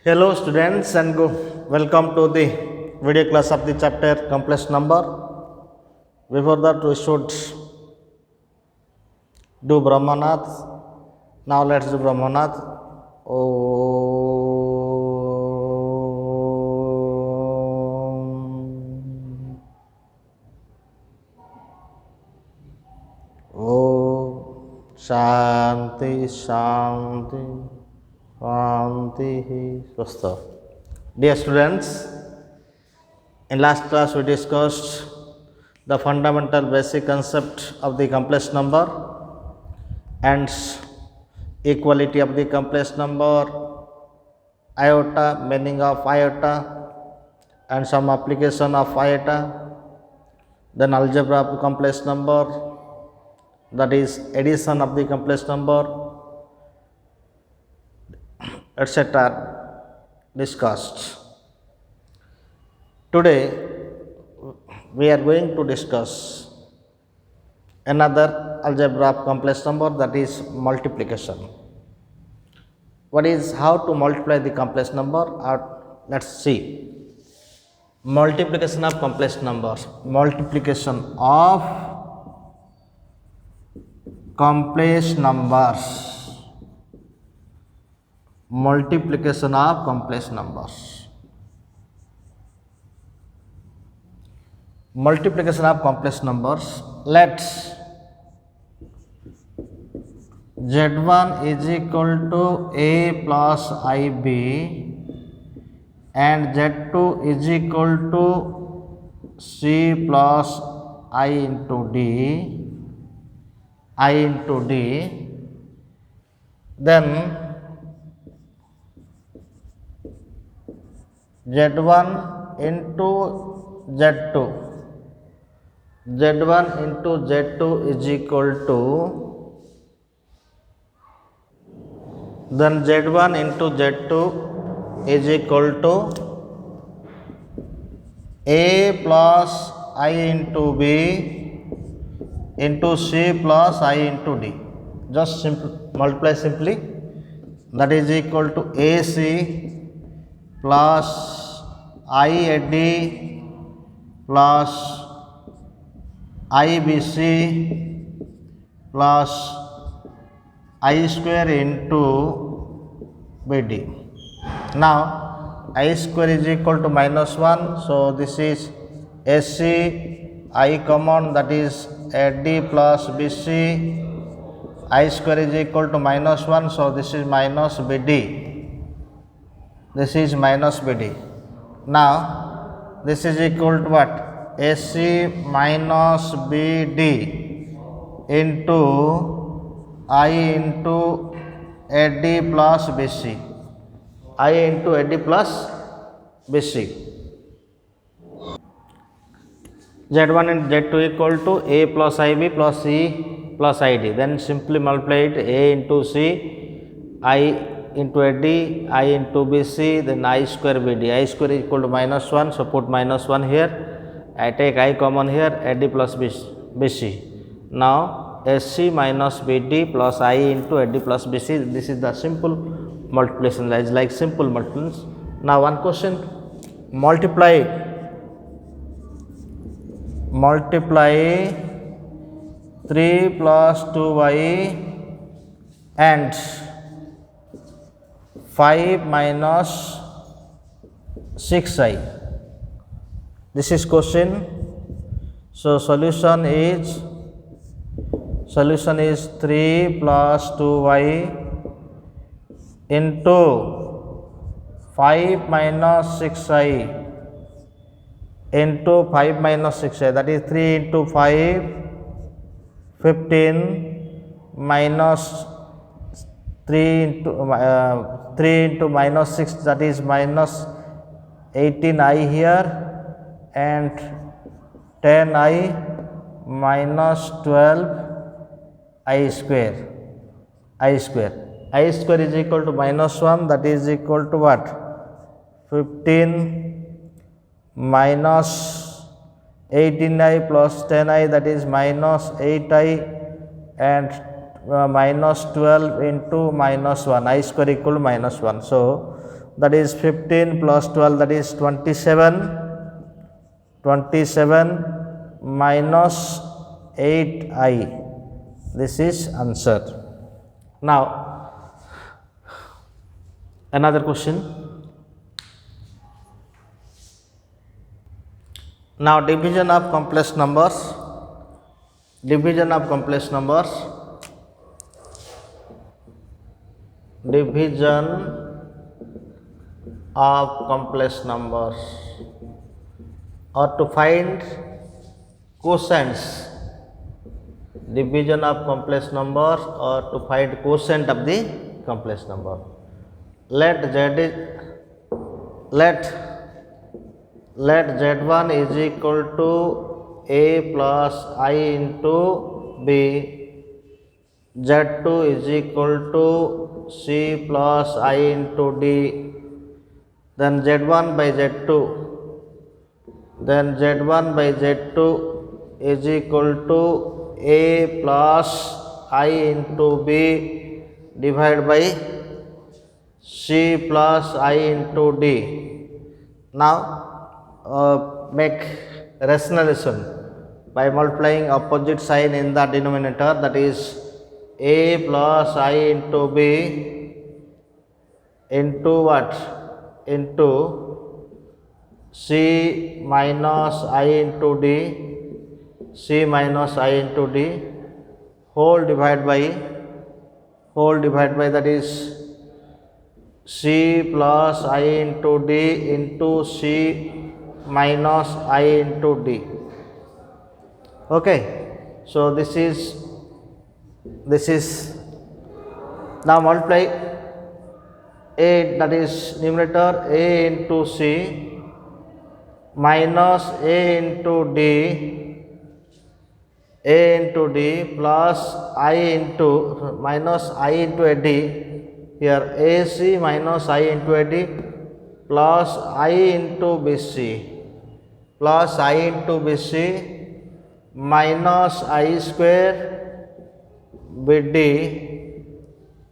Hello students and welcome to the video class of the chapter complex number. Before that we should do Brahmanath. Now let's do Brahmanath. Om Shanti Shanti Shanti Swastha. Dear students, in last class we discussed the fundamental basic concept of the complex number and equality of the complex number, iota, meaning of iota and some application of iota, then algebra of the complex number, that is addition of the complex number, etc. discussed. Today we are going to discuss another algebra of complex number, that is multiplication. What is how to multiply the complex number? Let's see. Multiplication of complex numbers. Multiplication of complex numbers. Multiplication of complex numbers. Multiplication of complex numbers. Let's Z1 is equal to A plus IB and Z2 is equal to C plus I into D. Then Z1 into Z2. Z1 into Z2 is equal to, then Z1 into Z2 is equal to A plus I into B into C plus I into D. Just multiply simply. That is equal to AC plus IAD plus IBC plus I square into BD. Now I square is equal to minus 1, so this is AC, I common, that is AD plus BC, I square is equal to minus 1, so this is minus BD. This is minus BD. Now this is equal to what? AC minus BD into I into AD plus BC. I into AD plus BC. Z1 and Z2 equal to A plus IB plus C plus ID. Then simply multiply it. A into C, I into AD, I into BC, then I square BD. I square is equal to minus 1, so put minus 1 here. I take I common here, AD plus BC. Now SC minus BD plus I into AD plus BC. This is the simple multiplication, that is like simple multiplication. Now one question: multiply 3 plus 2y and 5 minus 6i. This is question. So solution is 3 plus 2y into 5 minus 6i into 5 minus 6i, that is 3 into 5, 15 minus 3 into minus 6, that is minus 18i here, and 10i minus 12i square. I square is equal to minus 1, that is equal to what? 15 minus 18i plus 10i, that is minus 8i, and minus 12 into minus 1, I square equal to minus 1. So that is 15 plus 12, that is 27. 27 minus 8i. This is answer. Now another question. Now division of complex numbers. Division of complex numbers. Division of complex numbers, or to find quotients. Division of complex numbers, or to find quotient of the complex number. Let z1 is equal to a plus I into b, z2 is equal to c plus I into d, then z1 by z2, then z1 by z2 is equal to a plus I into b divided by c plus I into d. Now make rationalization by multiplying opposite sign in the denominator, that is a plus I into b into what? Into c minus I into d, c minus I into d, whole divided by that is c plus I into d into c minus I into d. Okay, so this is now multiply a, that is numerator a into c minus a into d plus I into minus I into a d, here ac minus I into a d plus I into bc plus I into bc minus I square bd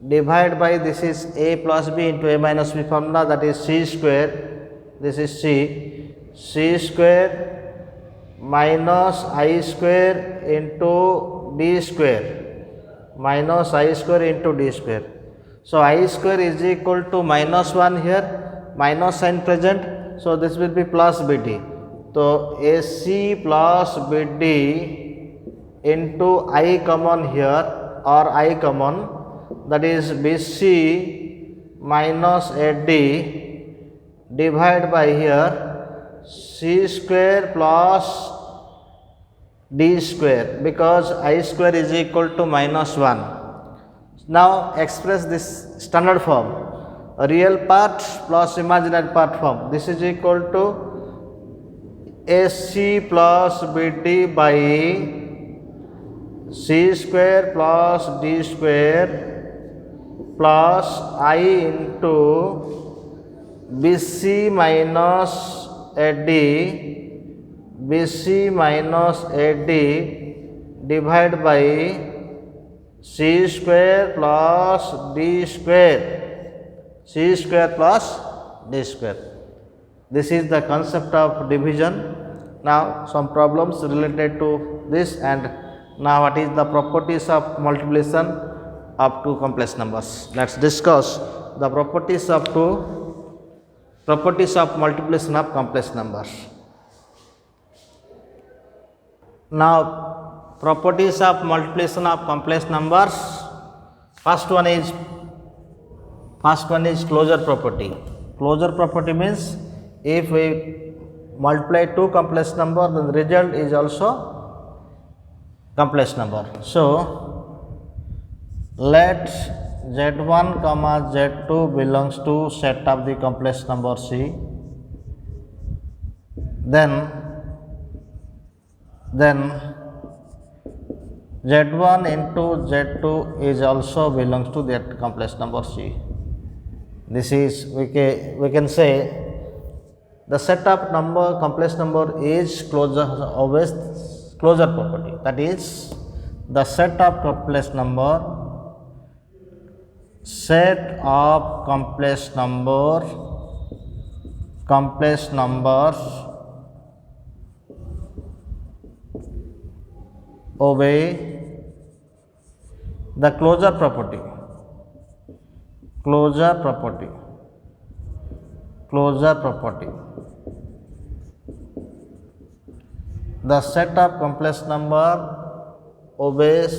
divided by, this is a plus b into a minus b formula, that is c square, this is c square minus I square into d square minus I square into d square. So I square is equal to minus 1 here, minus sign present, so this will be plus bd. So ac plus bd into I common here, or I common, that is bc minus ad divided by here c square plus d square, because I square is equal to minus 1. Now express this standard form, real part plus imaginary part form. This is equal to ac plus bd by c square plus d square plus I into bc minus ad divided by c square plus d square, c square plus d square. This is the concept of division. Now some problems related to this, and now what is the properties of multiplication of two complex numbers. Let's discuss the properties of multiplication of complex numbers. Now properties of multiplication of complex numbers. First one is closure property. Closure property means if we multiply two complex number, then the result is also complex number. So let z1 comma z2 belongs to set of the complex number C, then z1 into z2 is also belongs to that complex number C. This is, we can say the set of complex number is always closure property. That is, the set of complex number complex numbers obey the closure property. Closure property. Closure property. The set of complex number obeys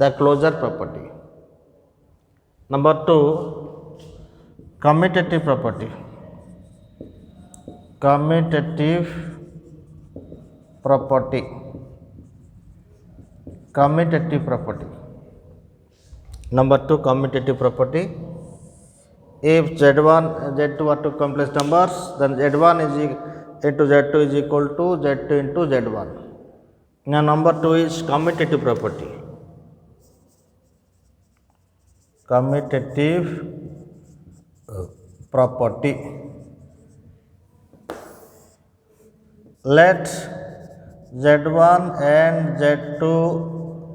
the closure property. Number 2, commutative property. Commutative property. Commutative property. Number 2, commutative property. If Z1, Z2 are two complex numbers, then Z1 into Z2 is equal to Z2 into Z1. Now number 2 is commutative property. Commutative property. Let Z1 and Z2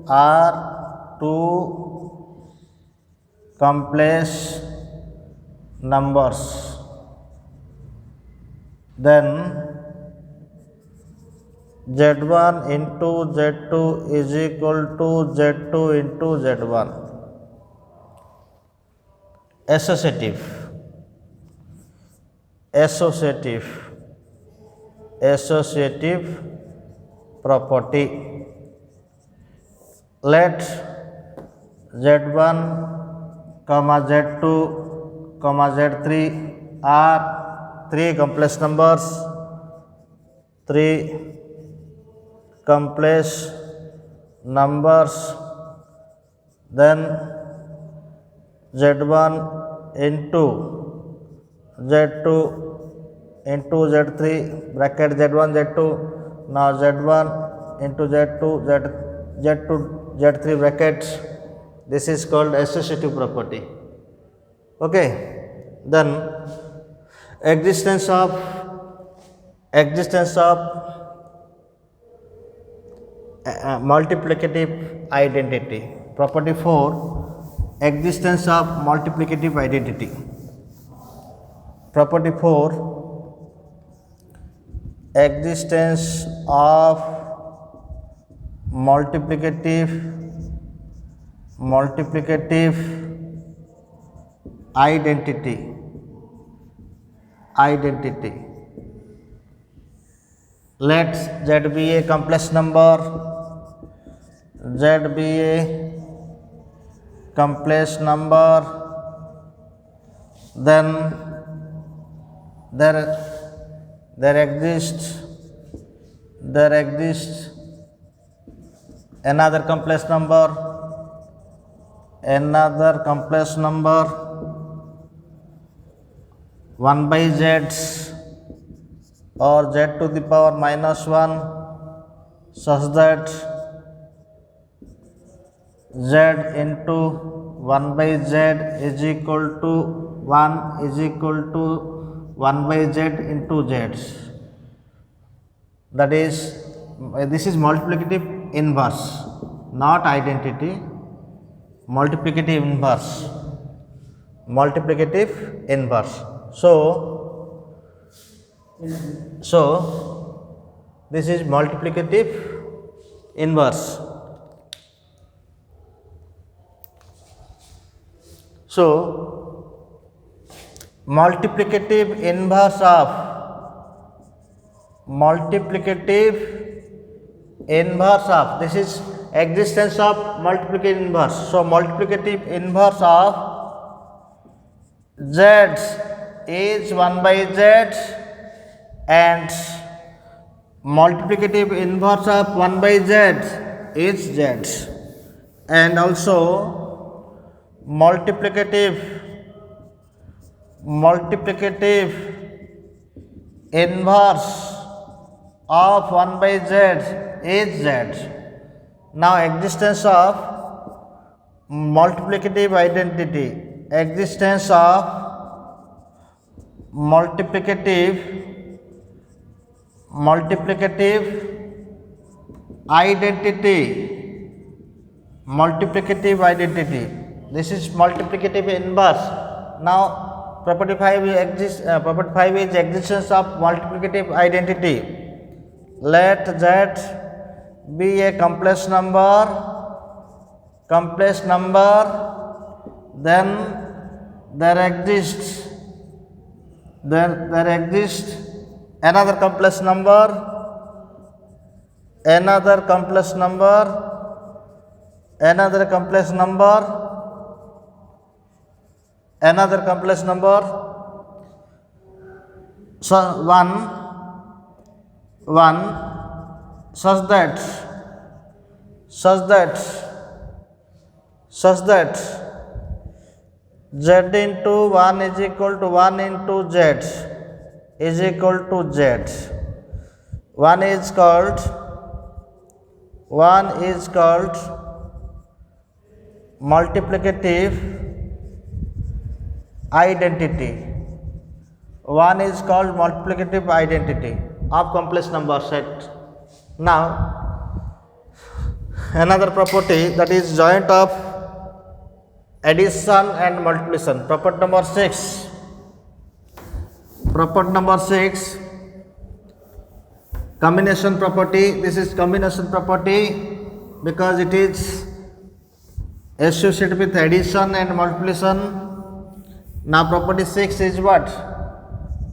are two complex numbers, then Z1 into Z2 is equal to Z2 into Z1. Associative. Associative. Associative property. Let Z1 comma Z2 comma Z3 are three complex numbers, three complex numbers, then Z1 into Z2 into Z3 bracket Z1 Z2. Now Z1 into Z2 Z2 Z3 brackets. This is called associative property. Okay, then existence of multiplicative identity. Property 4, existence of multiplicative identity. Property 4, existence of multiplicative identity. Let Z be a complex number. Z be a complex number. Then there exists another complex number. 1 by Z or Z to the power minus 1, such that Z into 1 by Z is equal to 1 by Z into Z. That is, this is multiplicative inverse, not identity. Multiplicative inverse. So this is multiplicative inverse. So multiplicative inverse of this is existence of multiplicative inverse. So multiplicative inverse of Z is 1 by Z, and multiplicative inverse of 1 by Z is Z, and also multiplicative inverse of 1 by Z is Z. Now existence of multiplicative identity. Existence of multiplicative identity. This is multiplicative inverse. Now property 5 is existence of multiplicative identity. Let Z be a complex number, then there exists another complex number, so one such that Z into 1 is equal to 1 into Z is equal to Z. One is called multiplicative identity. One is called multiplicative identity of complex number set. Now another property, that is joint of addition and multiplication. Property number 6. Combination property. This is combination property because it is associated with addition and multiplication. Now property 6 is what?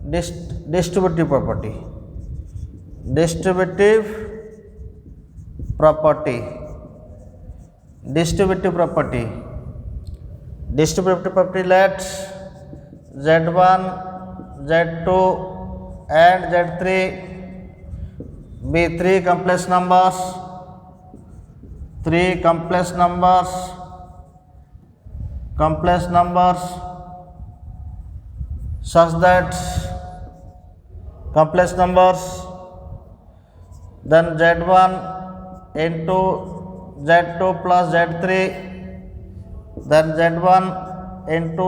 Distributive property. Distributive property. Let Z1, Z2 and Z3 be three complex numbers such that then Z1 into Z2 plus Z3, then Z1 into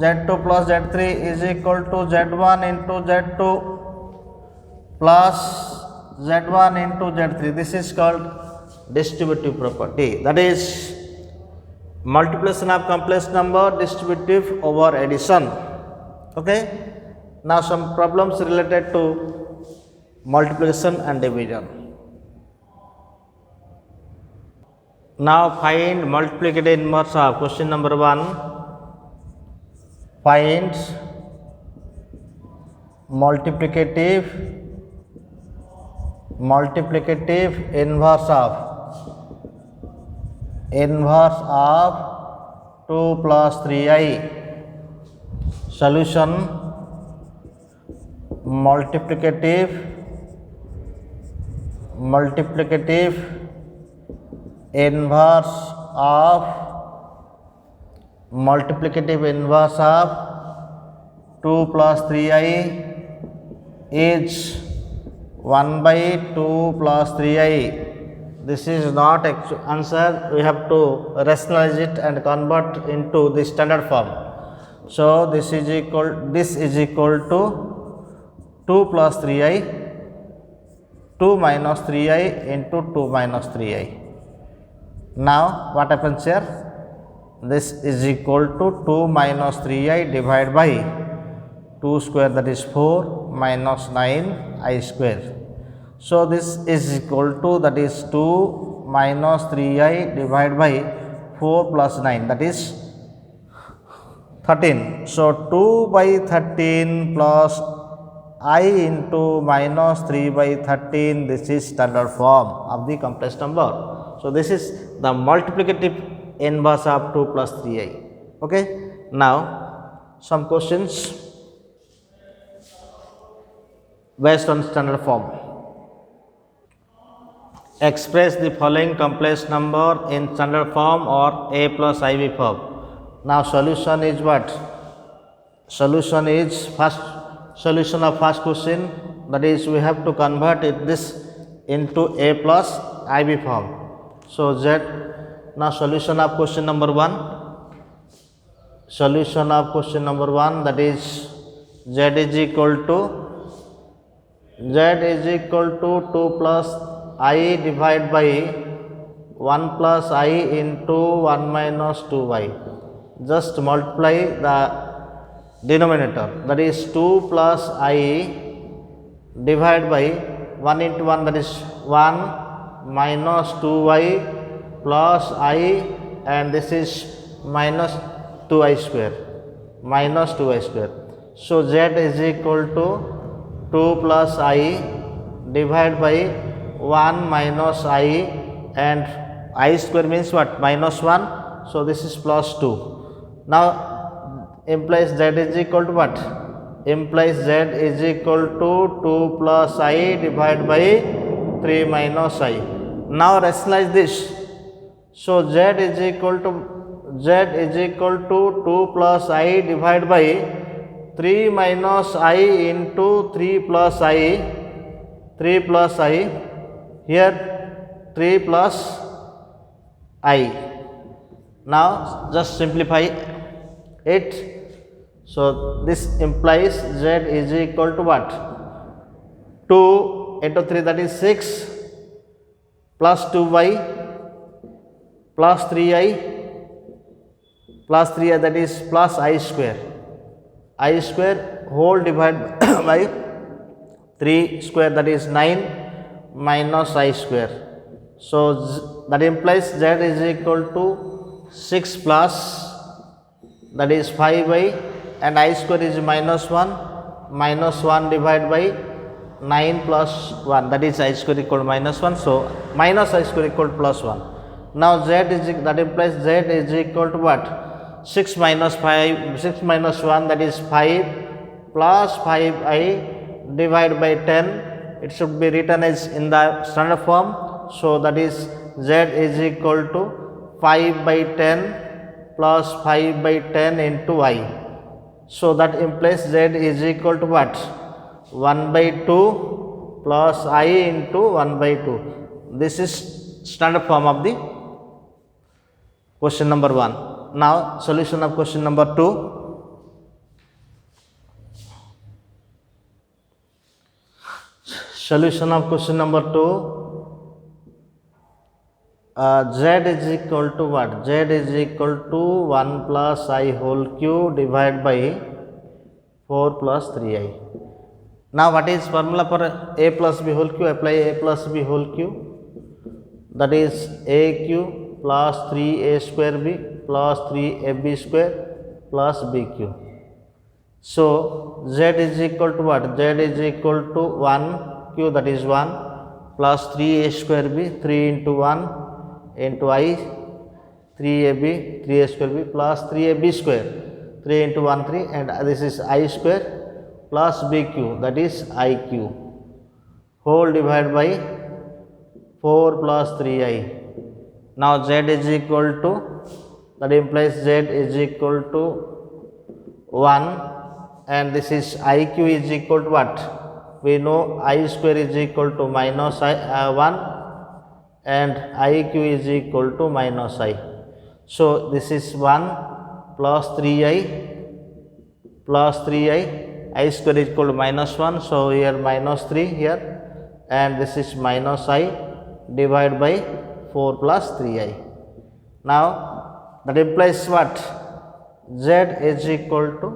Z2 plus Z3 is equal to Z1 into Z2 plus Z1 into Z3. This is called distributive property. That is multiplication of complex number distributive over addition. Okay. Now some problems related to multiplication and division. Now find multiplicative inverse of. Question number 1. Find multiplicative inverse of 2 plus 3i. Solution: multiplicative inverse of 2 plus 3i is 1 by 2 plus 3i. This is not actual answer. We have to rationalize it and convert into the standard form. So this is equal to 2 plus 3i, 2 minus 3i into 2 minus 3i. Now what happens here? This is equal to 2 minus 3i divided by 2 square, that is 4, minus 9i square. So this is equal to, that is 2 minus 3i divided by 4 plus 9, that is 13. So 2 by 13 plus I into minus 3 by 13, this is standard form of the complex number. So this is the multiplicative inverse of 2 plus 3i. Okay. Now some questions based on standard form. Express the following complex number in standard form or a plus ib form. Now solution is what? Solution is solution of first question, that is we have to convert this into a plus ib form. So Z. Now solution of question number 1. That is Z is equal to 2 plus I divided by 1 plus I into 1 minus 2y. Just multiply the denominator, that is 2 plus I divided by 1 into 1, that is 1 minus 2I plus I, and this is minus 2I square, minus 2I square. So Z is equal to 2 plus I divided by 1 minus I, and I square means what? Minus 1. So this is plus 2. Now implies Z is equal to what? Implies Z is equal to 2 plus I divided by 3 minus I. Now rationalize this. So Z is equal to 2 plus I divided by 3 minus I into 3 plus I. Here 3 plus I. Now just simplify it. So this implies Z is equal to what? 2 into 3, that is 6, plus 2y plus 3i that is plus I square whole divided by 3 square, that is 9 minus I square. So that implies Z is equal to 6 plus, that is 5y, and I square is minus 1 divided by 9 plus 1, that is I square equal to minus 1. So minus I square equal to plus 1. Now that implies Z is equal to what? 6 minus 1, that is 5 plus 5I divided by 10. It should be written as in the standard form. So that is Z is equal to 5 by 10 plus 5 by 10 into I. So that implies Z is equal to what? 1 by 2 plus I into 1 by 2. This is standard form of the question number 1. Now solution of question number 2. Solution of question number 2. Z is equal to what? Z is equal to 1 plus I whole cube divided by 4 plus 3I. Now what is formula for A plus B whole cube? Apply A plus B whole cube, that is A cube plus 3A square B plus 3AB square plus B cube. So Z is equal to what? Z is equal to 1 cube, that is 1, plus 3A square B, 3 into 1 into I, 3AB, 3A square B plus 3AB square, 3 into 1 3, and this is I square plus B cube, that is I cube, whole divided by 4 plus 3I. Now Z is equal to, that implies Z is equal to 1, and this is IQ is equal to what? We know I square is equal to minus 1, and IQ is equal to minus I. So this is 1 plus 3I, I square is equal to minus 1. So here minus 3 here, and this is minus I divided by 4 plus 3I. Now that implies what? Z is equal to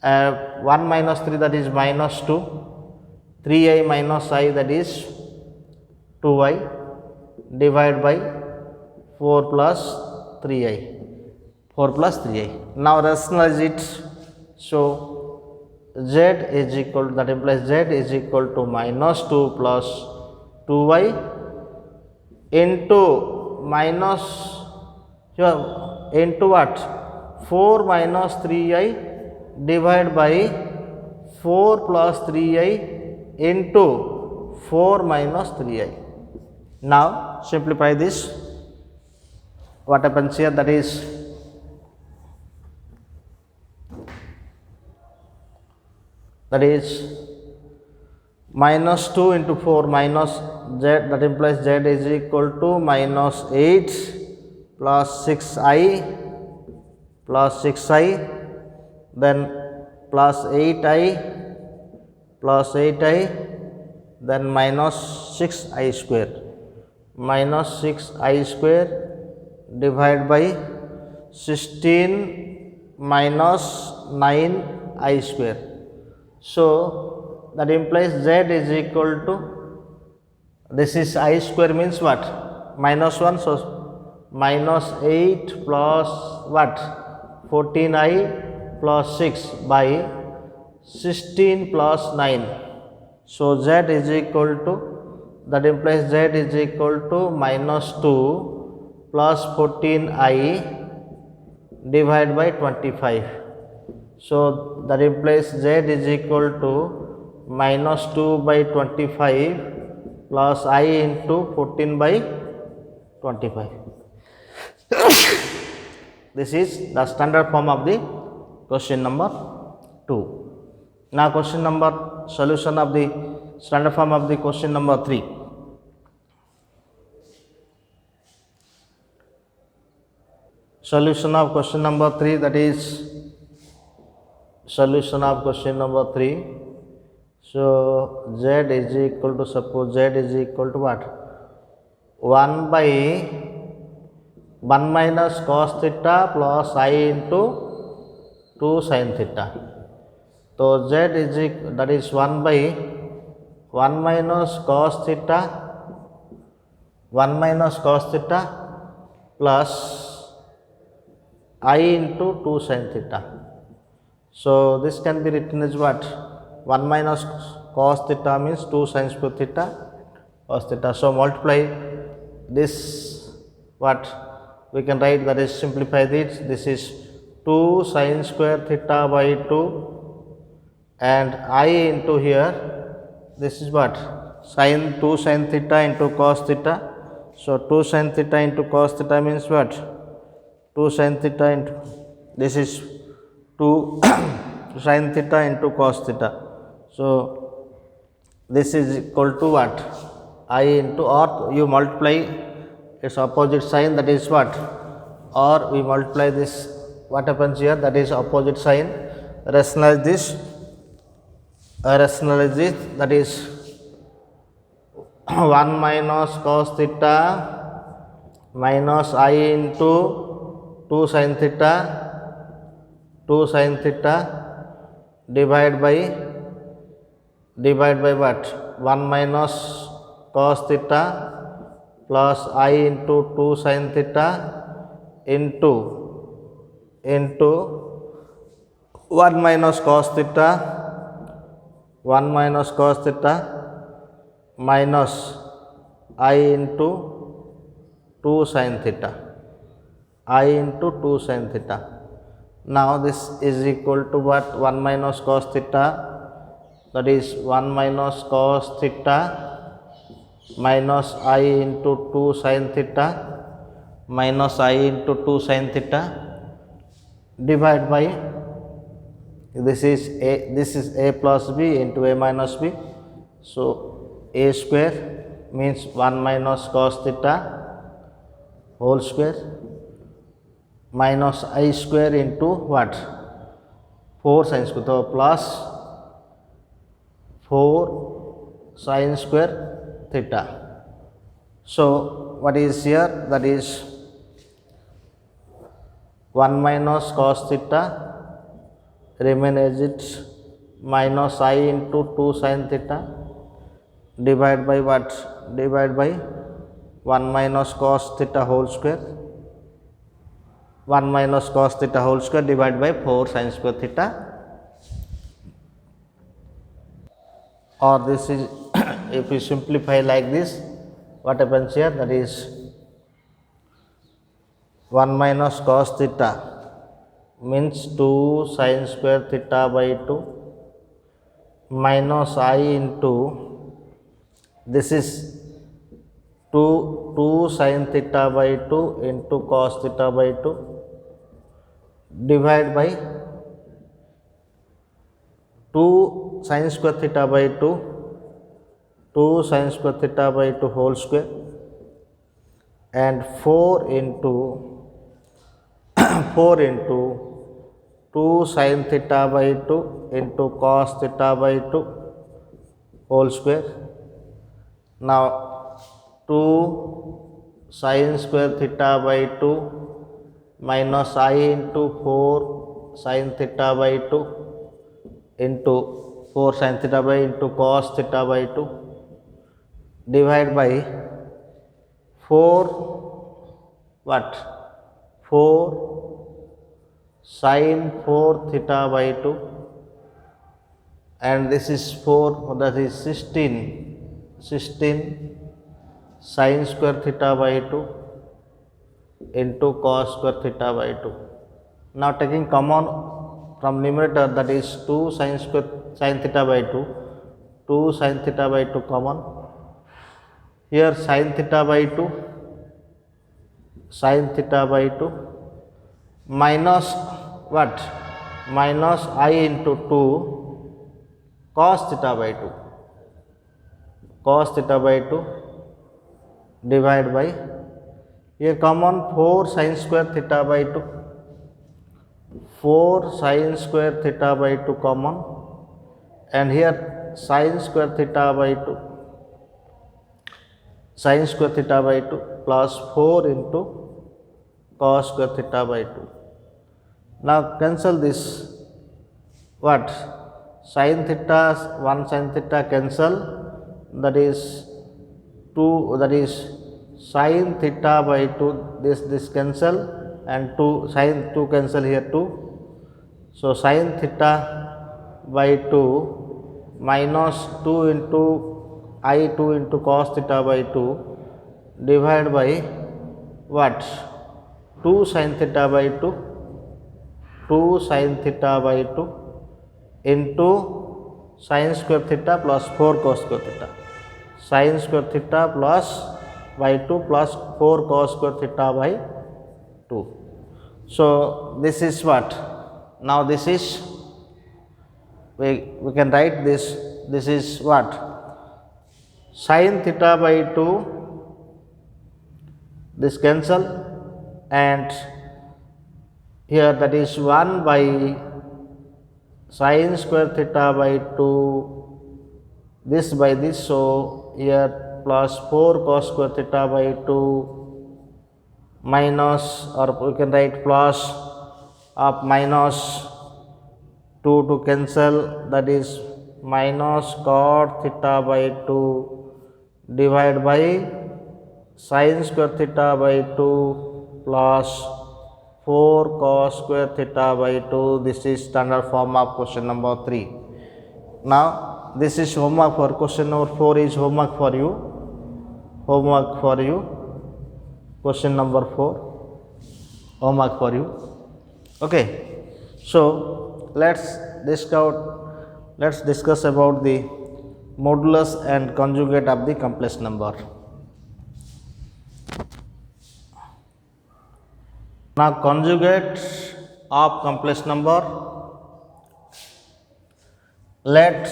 1 minus 3, that is minus 2, 3I minus I, that is 2I, divided by 4 plus 3I. Now rationalize it. So Z is equal to, that implies Z is equal to minus 2 plus 2Y into minus into what? 4 minus 3I divided by 4 plus 3I into 4 minus 3I. Now simplify this. What happens here? That is minus 2 into 4 minus Z, that implies Z is equal to minus 8 plus 6I then plus 8I then minus 6I square divided by 16 minus 9 I square. So that implies z is equal to, this is I square means what, minus 1, so minus 8 plus what, 14I plus 6 by 16 plus 9. So z is equal to, that implies z is equal to minus 2 plus 14I divided by 25. So that implies z is equal to minus 2 by 25 plus I into 14 by 25. This is the standard form of the question number 2. Now question number, solution of the standard form of the question number 3. Solution of question number 3, that is solution of question number 3. So z is equal to, suppose z is equal to what, 1 by 1 minus cos theta plus I into 2 sin theta. So z is equal, that is 1 by 1 minus cos theta, 1 minus cos theta plus I into 2 sin theta. So this can be written as what, 1 minus cos theta means 2 sin square theta cos theta. So multiply this, what we can write, that is simplify this is 2 sin square theta by 2 and I into here, this is what, sin 2 sin theta into cos theta. So 2 sin theta into cos theta means what, 2 sin theta into, this is 2 sin theta into cos theta. So this is equal to what, I into, or you multiply its opposite sign, that is what, or we multiply this, what happens here, that is opposite sign, rationalize this, that is 1 minus cos theta minus I into 2 sin theta divided by what, 1 minus cos theta plus I into 2 sin theta into 1 minus cos theta minus I into 2 sin theta, Now this is equal to what, 1 minus cos theta, that is 1 minus cos theta minus I into 2 sin theta minus I into 2 sin theta divided by, this is a plus b into a minus b. So a square means 1 minus cos theta whole square minus I square into what, 4 sin square, so plus 4 sin square theta. So what is here, that is 1 minus cos theta remain as it, minus I into 2 sin theta divided by what, divided by 1 minus cos theta whole square, 1 minus cos theta whole square divided by 4 sin square theta, or this is if we simplify like this, what happens here, that is 1 minus cos theta means 2 sin square theta by 2 minus I into, this is 2 sin theta by 2 into cos theta by 2 divided by 2 sin square theta by 2 sin square theta by 2 whole square and 4 into 2 sin theta by 2 into cos theta by 2 whole square. Now 2 sin square theta by 2 minus I into 4 sin theta by 2 into 4 sin theta by into cos theta by 2 divide by 4 what 4 sin 4 theta by 2 and this is 4 that is 16 sin square theta by 2 into cos square theta by 2. Now taking common from numerator, that is 2 sin square sin theta by 2, 2 sin theta by 2 common. Here sin theta by 2 minus what? Minus I into 2 cos theta by 2. Cos theta by 2 divide by, here common 4 sin square theta by 2. 4 sin square theta by 2 common, and here sin square theta by 2. Sin square theta by 2 plus 4 into cos square theta by 2. Now cancel this. What? Sin theta, 1 sin theta cancel, that is 2, that is sin theta by 2, this cancel, and 2 sin 2 cancel here 2. So sin theta by 2 minus 2 into I 2 into cos theta by 2 divided by what? 2 sin theta by 2, 2 sin theta by 2 into sin square theta plus 4 cos square theta. Sin square theta plus by 2 plus 4 cos square theta by 2. So this is what? Now this is, we can write this is what? Sin theta by 2, this cancel, and here that is 1 by sin square theta by 2, this by this, so here plus 4 cos square theta by 2 minus, or we can write plus of minus 2 to cancel, that is minus cot theta by 2 divided by sin square theta by 2 plus 4 cos square theta by 2. This is standard form of question number 3. Now this is homework for question number 4 is homework for you. Question number 4 homework for you. Okay, so let's discuss about the modulus and conjugate of the complex number. Now conjugate of complex number, let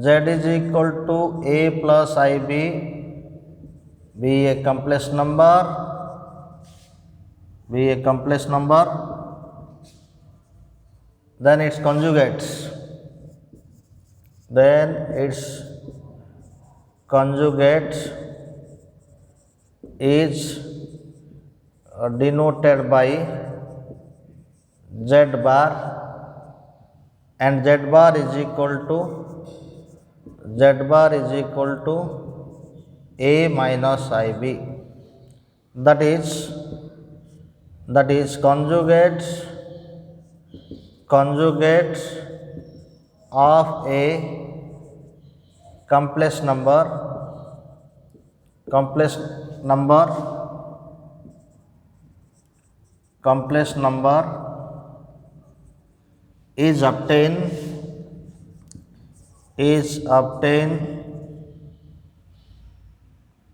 z is equal to a plus ib be a complex number, then its conjugate is denoted by z bar, and z bar is equal to a minus ib, that is conjugate of a complex number is obtained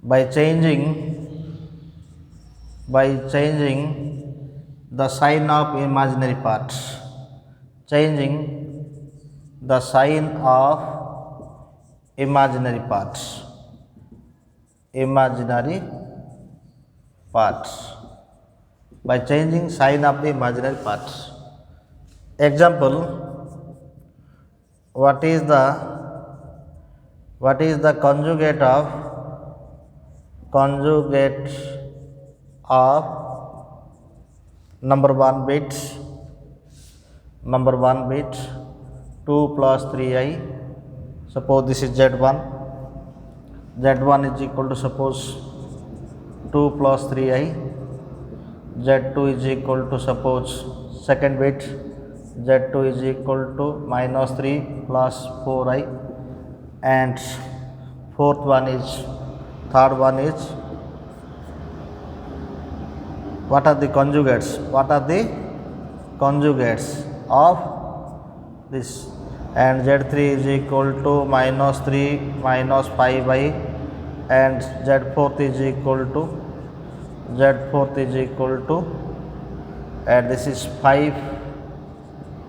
by changing the sign of imaginary parts. Imaginary parts by changing sign of the imaginary parts. Example, what is the conjugate of number 1 bit number 1 bit 2 plus 3i. Suppose this is z1. z1 is equal to suppose 2 plus 3i. z2 is equal to suppose second bit z2 is equal to minus 3 plus 4i, and third one is what are the conjugates? What are the conjugates of this? And z3 is equal to minus 3 minus 5i, and z4 is equal to and this is 5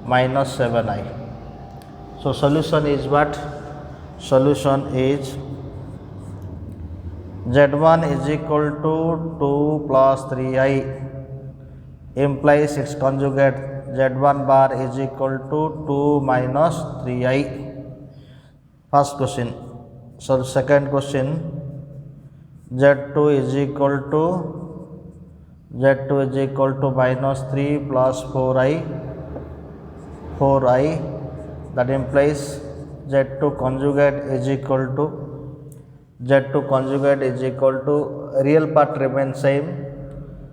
minus 7i. So solution is what? Solution is z1 is equal to 2 plus 3i implies its conjugate z1 bar is equal to 2 minus 3i. First question. So second question, z2 is equal to minus 3 plus 4i, that implies z2 conjugate is equal to real part remains same,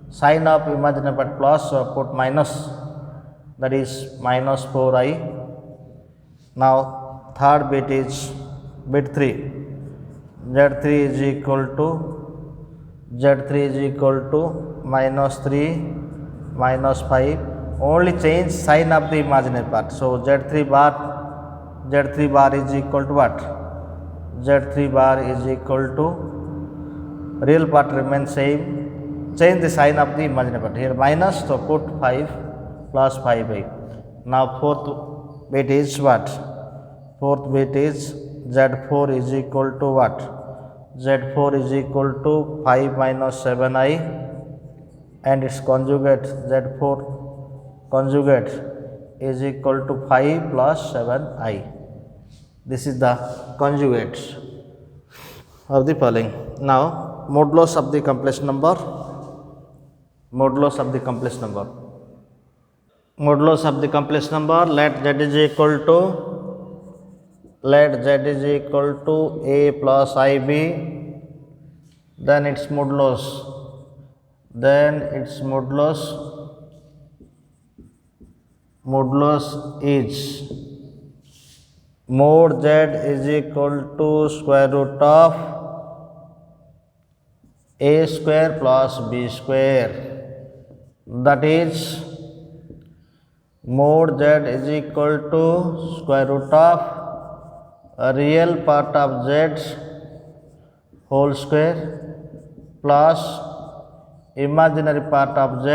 sign of imaginary part plus, so put minus, that is minus 4i. Now third bit is bit 3, z3 is equal to minus 3 minus 5, only change sign of the imaginary part. So z3 bar is equal to what? z3 bar is equal to real part remains same, change the sign of the imaginary part, here minus, so put 5 plus 5i. Now fourth bit is what? Fourth bit is z4 is equal to what? z4 is equal to 5 minus 7i, and its conjugate z4 conjugate is equal to 5 plus 7i. This is the conjugate of the following. Now modulus of the complex number. Modulus of the complex number. Modulus of the complex number. Let z is equal to a plus ib. Then its modulus. Modulus is mod z is equal to square root of a square plus b square. That is mod z is equal to square root of a real part of z whole square plus imaginary part of z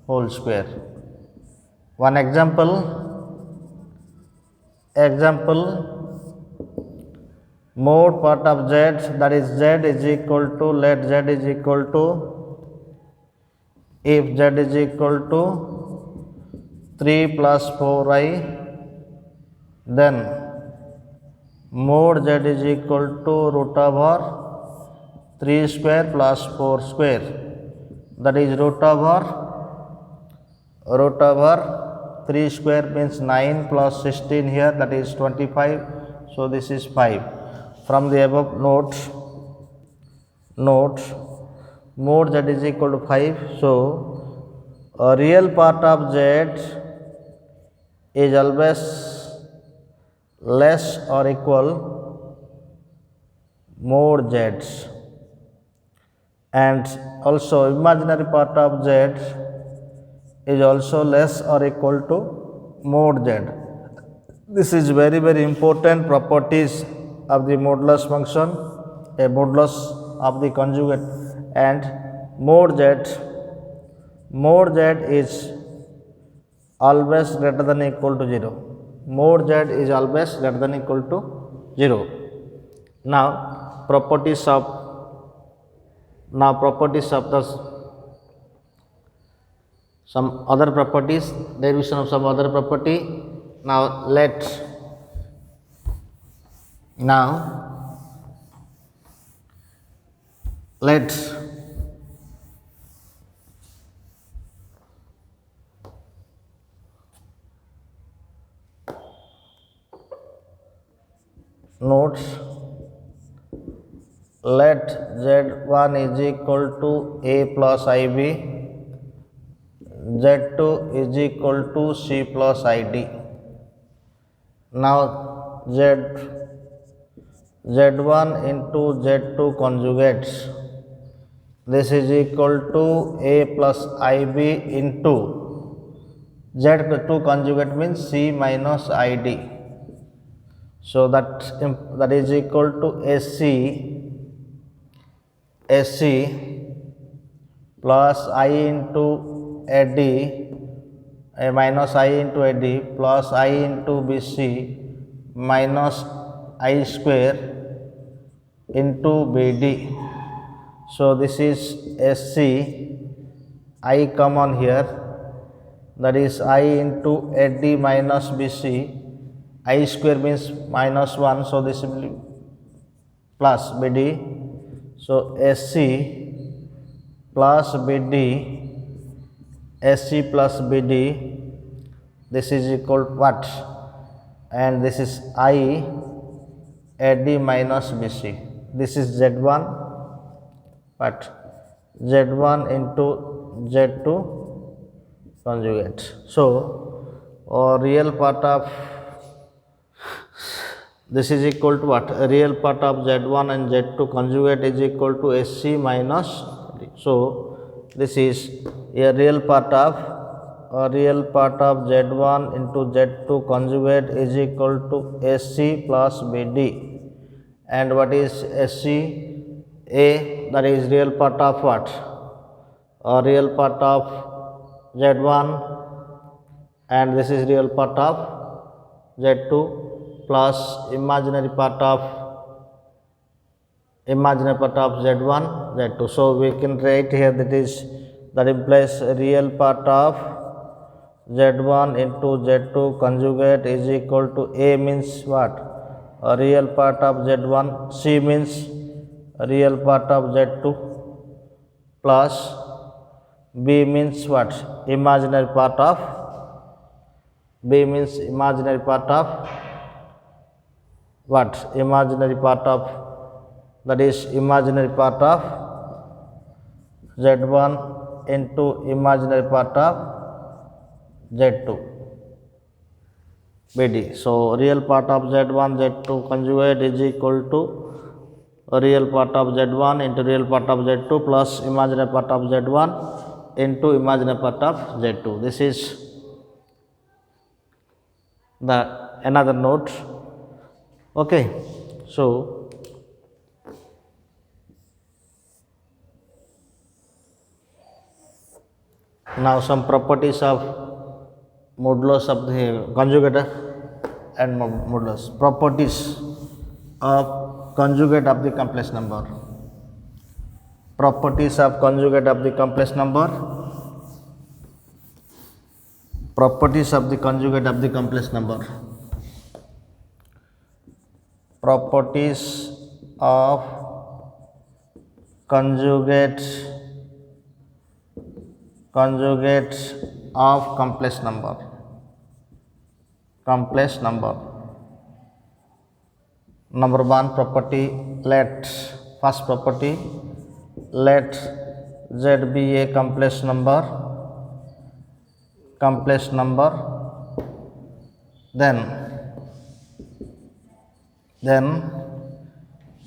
whole square. One example, mod part of z, that is z is equal to, let z is equal to, if z is equal to 3 plus 4i, then mod z is equal to root over 3 square plus 4 square, that is root over 3 square means 9 plus 16 here, that is 25. So this is 5. From the above note mod z is equal to 5. So a real part of z is always less or equal mod z, and also imaginary part of z is also less or equal to mod z. This is very, very important properties of the modulus function, a modulus of the conjugate, and mod z is always greater than equal to 0. Mod z is always greater than equal to 0. Now properties of the some other properties, derivation of some other property. Now let notes, let Z1 is equal to A plus IB, Z2 is equal to C plus ID. Now Z1 into Z2 conjugates, this is equal to A plus IB into Z2 conjugate means C minus ID. So that is equal to SC plus I into AD, minus I into AD plus I into BC minus I square into BD. So this is SC, I common here, that is I into AD minus BC, I square means minus 1, so this will be plus BD. So SC plus BD, SC plus BD, this is equal to what? And this is I AD minus BC. This is Z1, but Z1 into Z2 conjugate. So real part of this is equal to what? Real part of Z1 and Z2 conjugate is equal to SC minus D. So this is a real part of Z1 into Z2 conjugate is equal to SC plus BD. And what is SC? A, that is real part of what? Real part of Z1, and this is real part of Z2 plus imaginary part of Z1, Z2. So we can write here that implies real part of Z1 into Z2 conjugate is equal to A means what? A real part of Z1, C means real part of Z2 plus B means what? Imaginary part of what? Imaginary part of, that is imaginary part of Z1 into imaginary part of Z2 BD. So real part of Z1 Z2 conjugate is equal to real part of Z1 into real part of Z2 plus imaginary part of Z1 into imaginary part of Z2. This is the another note. Okay, so now some properties of modulus of the conjugate and modulus. Properties of conjugate of the complex number. Properties of conjugate of the complex number. Properties of the conjugate of the complex number. Properties of conjugate of complex number. Number one property, first property, let Z be a complex number, then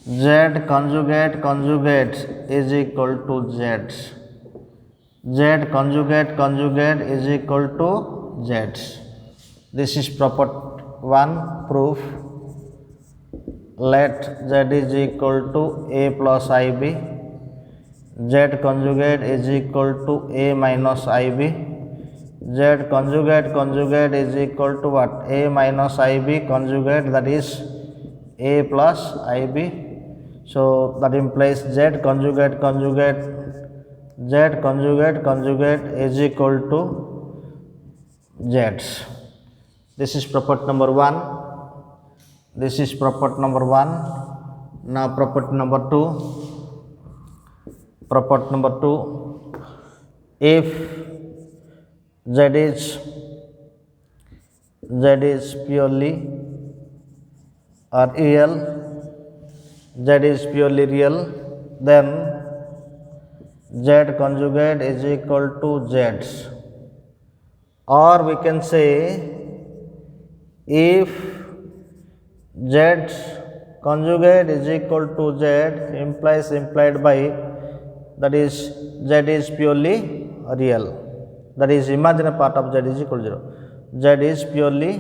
Z conjugate is equal to Z. Z conjugate is equal to Z. This is property 1 proof. Let Z is equal to A plus IB. Z conjugate is equal to A minus IB. Z conjugate is equal to what? A minus IB conjugate, that is A plus IB. So that implies Z conjugate is equal to Z. This is property number 1. Now property number 2. If Z is purely are real, z is purely real, then z conjugate is equal to z. Or we can say, if z conjugate is equal to z implied by, that is z is purely real, that is imaginary part of z is equal to 0. Z is purely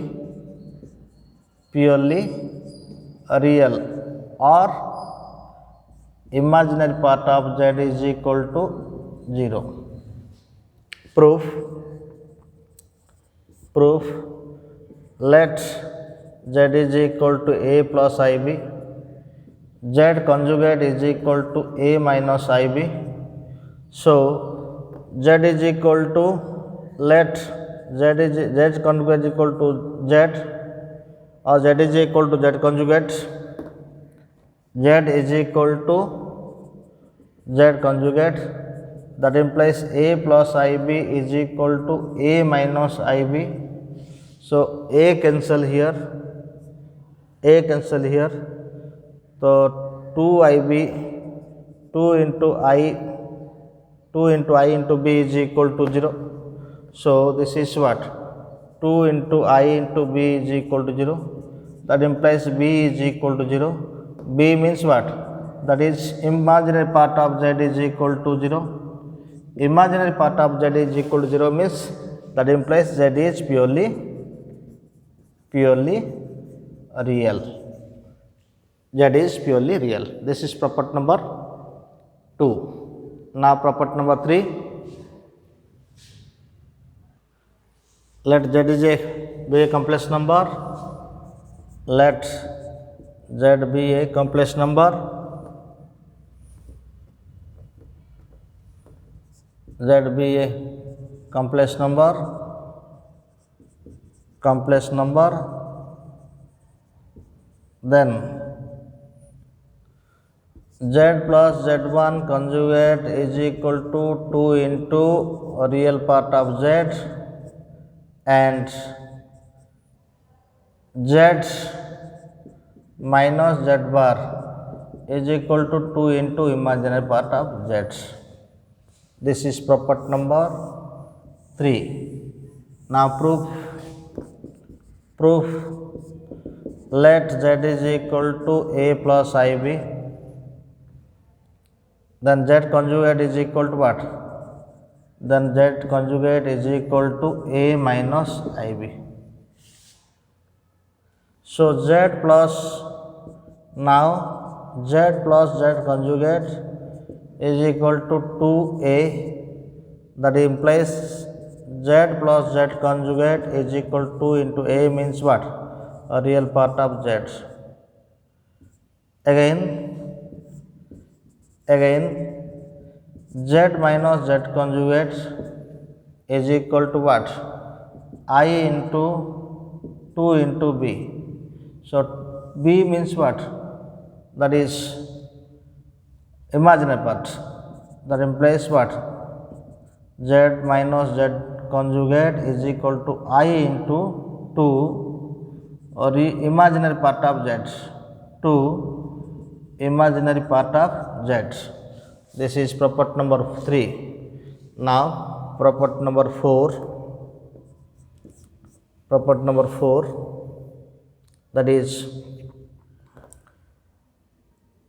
real or imaginary part of z is equal to 0. Proof, let z is equal to a plus ib, z conjugate is equal to a minus ib. So z is equal to, let z conjugate is equal to z, or z is equal to z conjugate, z is equal to z conjugate, that implies a plus ib is equal to a minus ib. So a cancel here, so 2ib, 2 into i into b is equal to 0. So this is what, 2 into I into b is equal to 0, that implies b is equal to 0. B means what? That is imaginary part of z is equal to 0. Imaginary part of z is equal to 0 means, that implies z is purely real. Z is purely real. This is property number 2. Now property number 3. Let z be a complex number. Let z be a complex number. Z be a complex number. Then z plus z1 conjugate is equal to 2 into real part of z, and z minus z bar is equal to 2 into imaginary part of z. This is property number 3. Now proof, let z is equal to a plus ib, then z conjugate is equal to what? Then z conjugate is equal to a minus ib. So z plus z conjugate is equal to 2a, that implies z plus z conjugate is equal to 2 into a means what? A real part of z. Again z minus z conjugate is equal to what? I into 2 into b. So b means what? That is imaginary part, that implies what? Z minus z conjugate is equal to I into 2 or imaginary part of z, 2 imaginary part of z. This is property number 3. Now property number 4, that is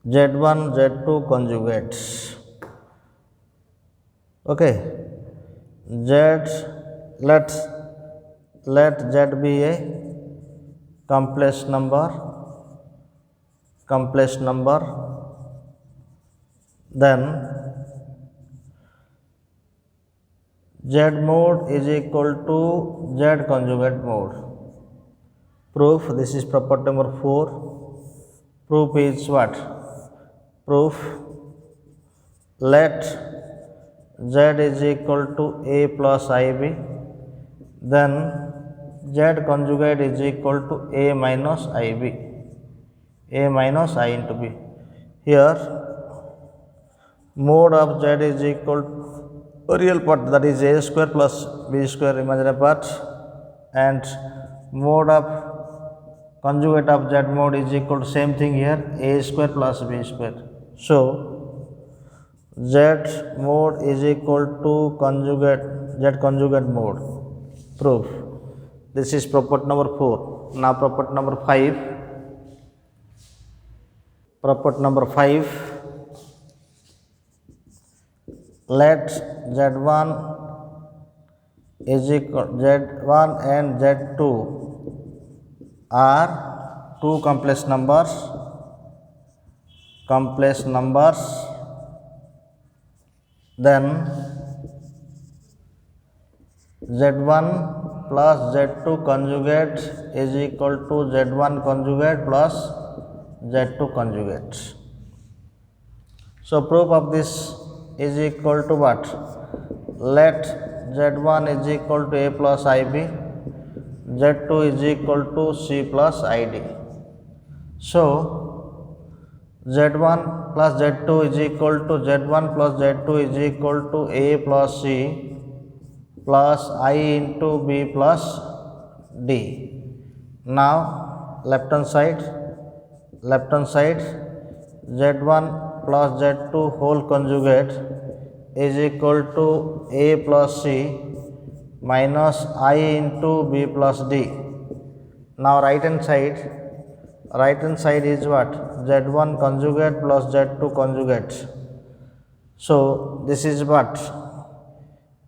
z1 z2 conjugates. Okay, let z be a complex number, then z mod is equal to z conjugate mod. Proof, this is property number 4. Proof is what? Proof, let z is equal to a plus ib, then z conjugate is equal to a minus ib, a minus I into b. Here mode of z is equal to real part, that is a square plus b square imaginary part, and mode of conjugate of z mod is equal to same thing here, a square plus b square. So z mod is equal to z conjugate mod. Proof. This is property number 4. Now property number 5. Property number 5. Let z1 is equal z1 and z2 are two complex numbers. Then z1 plus z2 conjugate is equal to z1 conjugate plus z2 conjugate. So proof of this is equal to what? Let z1 is equal to a plus ib, z2 is equal to c plus id. So z1 plus z2 is equal to z1 plus z2 is equal to a plus c plus I into b plus d. Now left hand side z1 plus z2 whole conjugate is equal to a plus c minus I into b plus d. Now right hand side is what? Z1 conjugate plus Z2 conjugate. So this is what?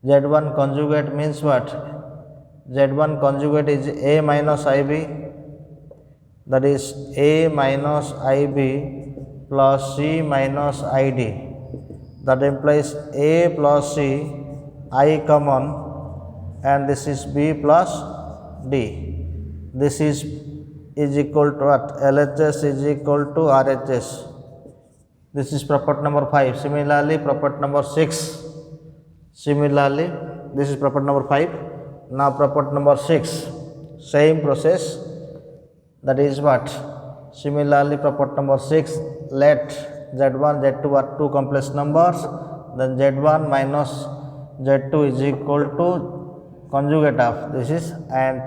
Z1 conjugate means what? Z1 conjugate is a minus ib, that is a minus ib plus c minus id. That implies a plus c, I common, and this is b plus d. This is equal to what? LHS is equal to RHS. This is property number 5. Similarly, property number 6. Similarly, this is property number 5. Now property number 6. Same process. That is what? Similarly, property number 6. Let Z1, Z2 are two complex numbers. Then Z1 minus Z2 is equal to conjugate of this is, and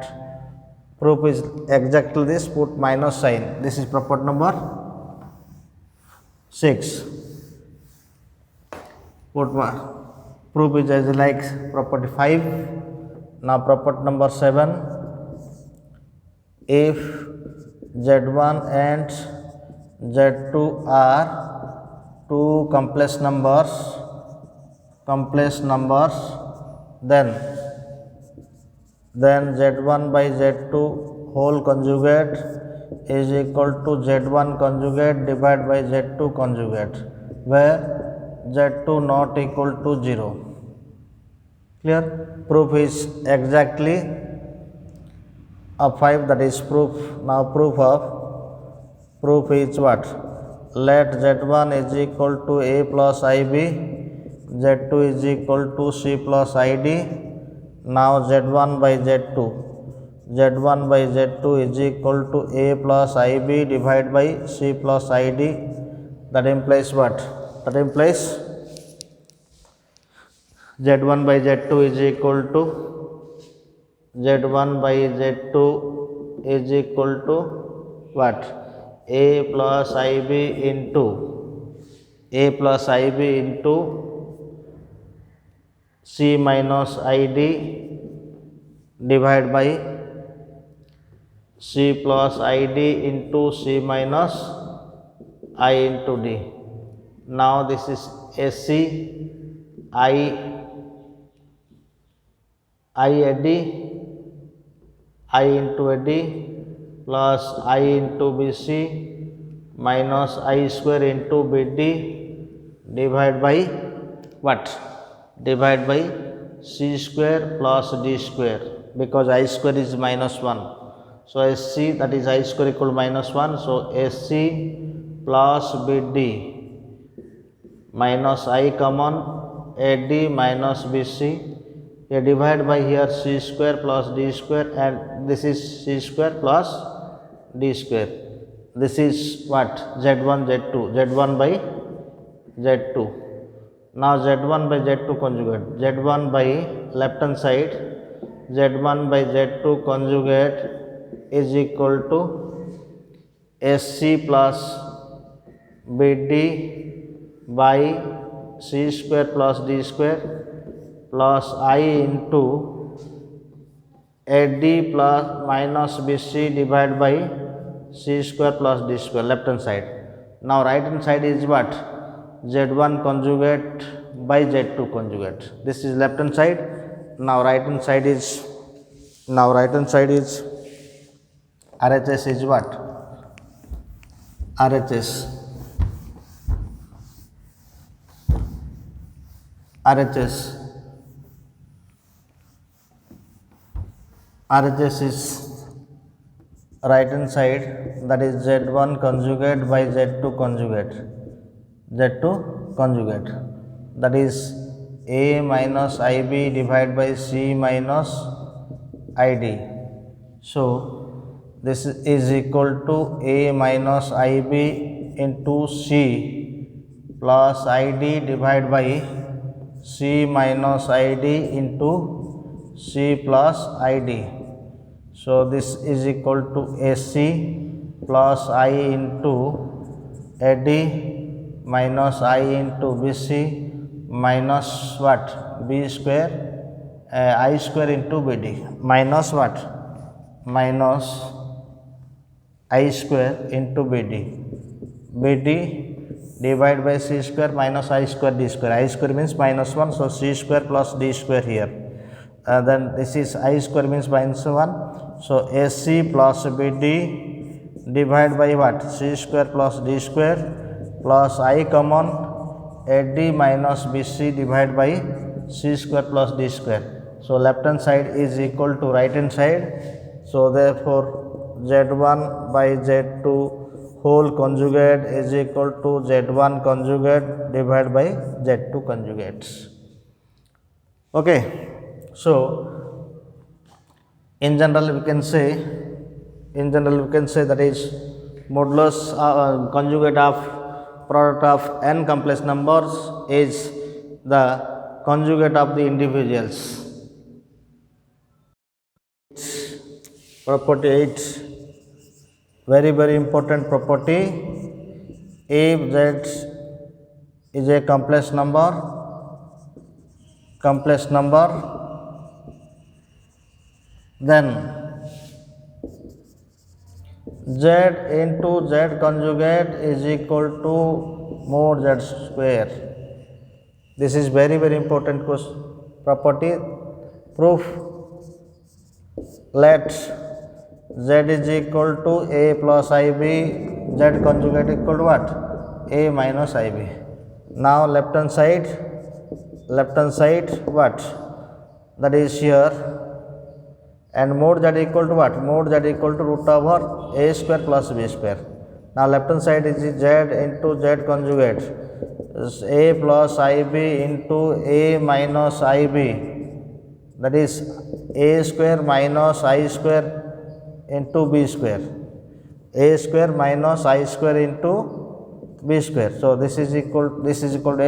proof is exactly this, put minus sign. This is property number 6. Put proof is as like property 5. Now property number 7. If z1 and z2 are two complex numbers, then z1 by z2 whole conjugate is equal to z1 conjugate divided by z2 conjugate, where z2 not equal to 0. Clear? Proof is exactly of 5, that is proof. Now proof is what? Let z1 is equal to a plus ib, z2 is equal to c plus id. Now z1 by z2 is equal to a plus ib divided by c plus id. That implies what? That implies z1 by z2 is equal to what? A plus ib into c minus id divided by c plus id into c minus I into d. Now this is SC I AD, I into AD plus I into BC minus I square into BD divided by what? Divided by C square plus D square, because I square is minus 1. So SC, that is I square equal to minus 1. So SC plus BD minus I common, AD minus BC. Here divide by here c square plus d square, and this is c square plus d square. This is what? Z1 by Z2. Now Z1 by Z2 conjugate. Z1 by left hand side, Z1 by Z2 conjugate is equal to AC plus BD by C square plus D square plus I into AD plus minus BC divided by C square plus D square, left hand side. Now right hand side is what? Z1 conjugate by Z2 conjugate. This is left hand side. Now right hand side is RHS is what? RHS is right hand side, that is Z1 conjugate by Z2 conjugate, that is A minus IB divided by C minus ID. So this is equal to A minus IB into C plus ID divided by C minus ID into C plus ID. So this is equal to AC plus I into AD minus I into BC minus what? B square, I square into BD minus what? Minus I square into BD divided by C square minus I square D square. I square means minus 1, so C square plus D square here. Then this is I square means minus 1, so AC plus BD divided by what? C square plus D square plus I common AD minus BC divided by C square plus D square. So left hand side is equal to right hand side. So therefore Z1 by Z2 whole conjugate is equal to Z1 conjugate divided by Z2 conjugates. Okay. So in general we can say that is modulus conjugate of product of n complex numbers is the conjugate of the individuals. Property 8, very important property. If Z is a complex number, then Z into Z conjugate is equal to mod Z square. This is very important property. Proof: let Z is equal to A plus IB, Z conjugate equal to what? A minus IB. Now left hand side what? That is here, and mod Z equal to what? Mod Z equal to root over A square plus B square. Now left hand side is Z into Z conjugate, is A plus IB into A minus IB, that is A square minus I square into B square, A square minus I square into B square. So this is equal to A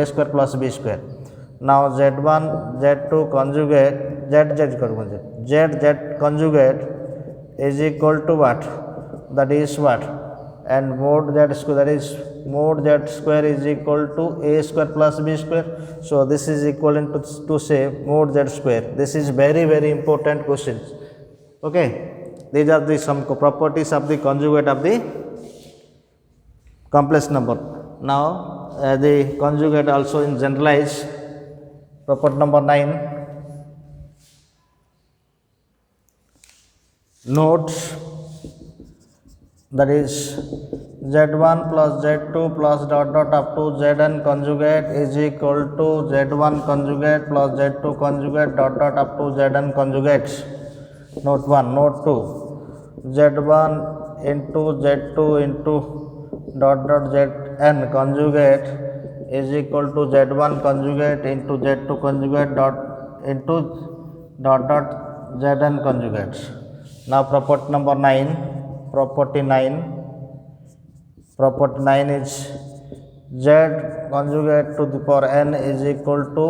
square plus B square. Now Z1 Z2 conjugate Z conjugate is equal to what? That is what? And mod Z square, that is mod Z square is equal to A square plus B square. So this is equivalent to say mod Z square. This is very important questions. Okay. These are the some properties of the conjugate of the complex number. Now the conjugate also in generalized. Property number 9. Note, that is Z1 plus Z2 plus dot up to Zn conjugate is equal to Z1 conjugate plus Z2 conjugate dot up to Zn conjugate. Note 1. Note 2. Z1 into Z2 into dot Zn conjugate is equal to Z1 conjugate into Z2 conjugate dot Zn conjugate. Now property number 9. Property 9 is Z conjugate to the power n is equal to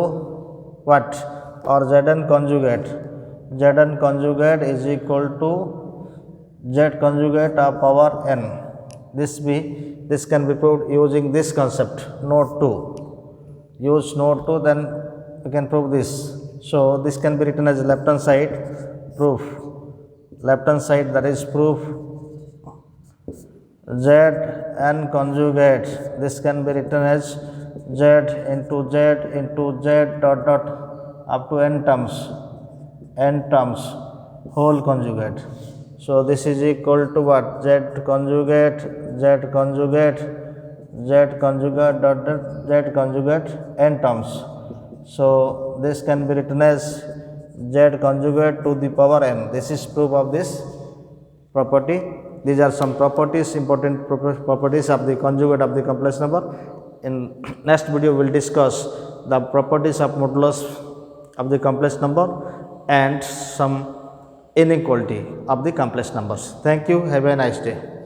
what? Or Zn conjugate is equal to Z conjugate of power n. This can be proved using this concept, node 2. Use node 2, then we can prove this. So this can be written as left hand side proof. Left hand side, that is proof z n conjugate. This can be written as z into z dot dot up to n terms whole conjugate. So this is equal to what? Z conjugate dot dot z conjugate n terms. So this can be written as z conjugate to the power n. This is proof of this property. These are some properties, important properties of the conjugate of the complex number. In next video, we will discuss the properties of modulus of the complex number and some inequality of the complex numbers. Thank you. Have a nice day.